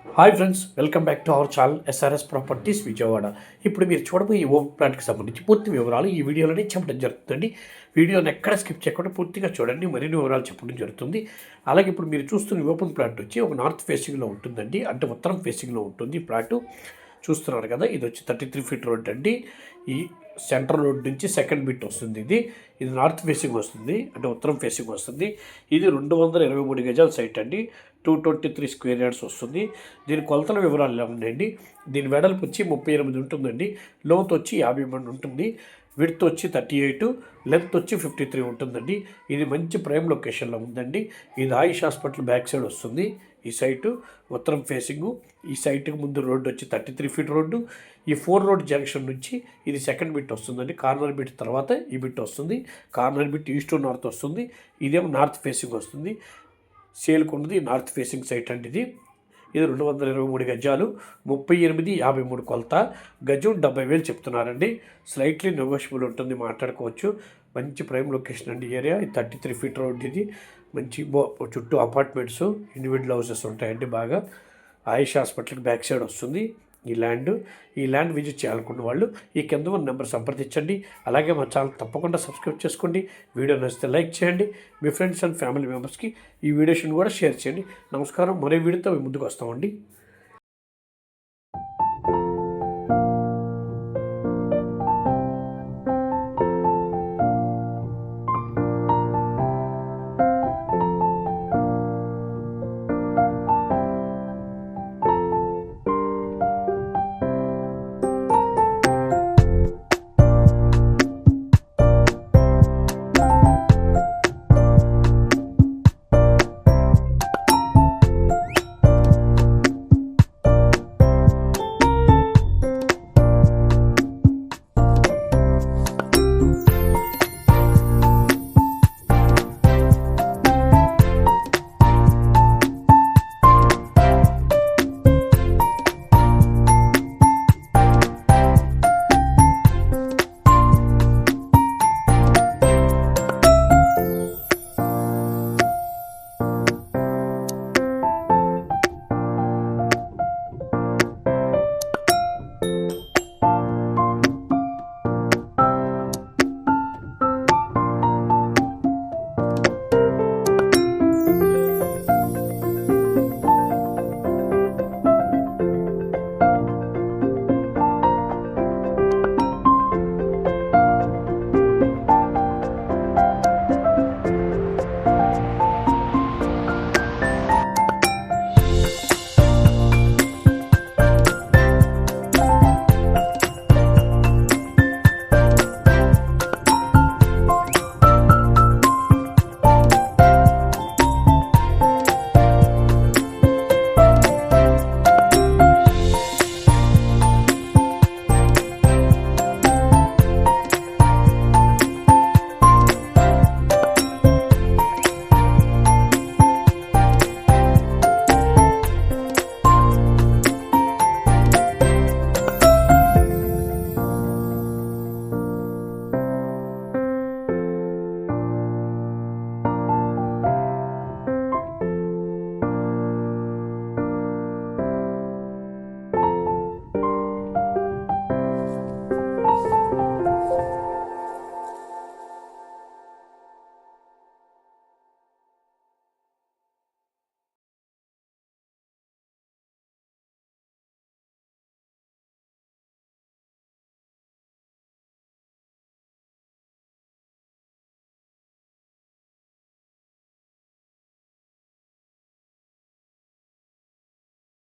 Hi friends, welcome back to our channel SRS properties Vijayawada. ఇప్పుడు మీరు చూడబోయే ఈ ఓపెన్ ప్లాట్కి సంబంధించి పూర్తి వివరాలు ఈ వీడియోలోనే చెప్పడం జరుగుతుంది. వీడియోని ఎక్కడ స్కిప్ చేయకుండా పూర్తిగా చూడండి, మరిన్ని వివరాలు చెప్పడం జరుగుతుంది. అలాగే ఇప్పుడు మీరు చూస్తున్న ఓపెన్ ప్లాట్ వచ్చి ఒక నార్త్ ఫేసింగ్లో ఉంటుందండి, అంటే ఉత్తరం ఫేసింగ్లో ఉంటుంది. ప్లాటు చూస్తున్నారు కదా, ఇది వచ్చి 33 ఫీట్ రోడ్ అండి. ఈ సెంట్రల్ రోడ్ నుంచి సెకండ్ బిట్ వస్తుంది. ఇది నార్త్ ఫేసింగ్ వస్తుంది, అంటే ఉత్తరం ఫేసింగ్ వస్తుంది. ఇది 223 గజాల సైట్ అండి. 223 స్క్వేర్ యార్డ్స్ వస్తుంది. దీని కొలతల వివరాలు ఎలా ఉన్నాయండి. దీని వెడల్పు వచ్చి 38 ఉంటుందండి. లోతు వచ్చి 50 ఉంటుంది. విడ్త్ వచ్చి 38, లెంత్ వచ్చి 53 ఉంటుందండి. ఇది మంచి ప్రైమ్ లొకేషన్లో ఉందండి. ఇది ఆయుష్ హాస్పిటల్ బ్యాక్ సైడ్ వస్తుంది. ఈ సైటు ఉత్తరం ఫేసింగు. ఈ సైట్కి ముందు రోడ్డు వచ్చి 33 ఫీట్ రోడ్డు. ఈ 4 రోడ్ జంక్షన్ నుంచి ఇది సెకండ్ బిట్ వస్తుందండి. కార్నర్ బిట్ తర్వాత ఈ బిట్ వస్తుంది. Corner bit east to north వస్తుంది. ఇదేమో నార్త్ ఫేసింగ్ వస్తుంది. సేల్కు ఉన్నది నార్త్ ఫేసింగ్ సైట్ అండి. ఇది 223 గజాలు, 38-53 కొలత. గజం 70,000 చెప్తున్నారండి. స్లైట్లీ నెగోషియబుల్ ఉంటుంది, మాట్లాడుకోవచ్చు. మంచి ప్రైమ్ లొకేషన్ అండి ఏరియా. ఇది 33 ఫీట్ రోడ్. ఇది మంచి చుట్టూ అపార్ట్మెంట్స్, ఇండివిజువల్ హౌసెస్ ఉంటాయండి. బాగా ఆయుష్ హాస్పిటల్కి బ్యాక్ సైడ్ వస్తుంది ఈ ల్యాండ్ విజిట్ చేయాలనుకున్న వాళ్ళు ఈ కింద ఉన్న నెంబర్ సంప్రదించండి. అలాగే మా ఛానల్ తప్పకుండా సబ్స్క్రైబ్ చేసుకోండి. వీడియో నచ్చితే లైక్ చేయండి. మీ ఫ్రెండ్స్ అండ్ ఫ్యామిలీ మెంబర్స్కి ఈ వీడియోస్ని కూడా షేర్ చేయండి. నమస్కారం. మరో వీడియోతో ముందుకు వస్తామండి.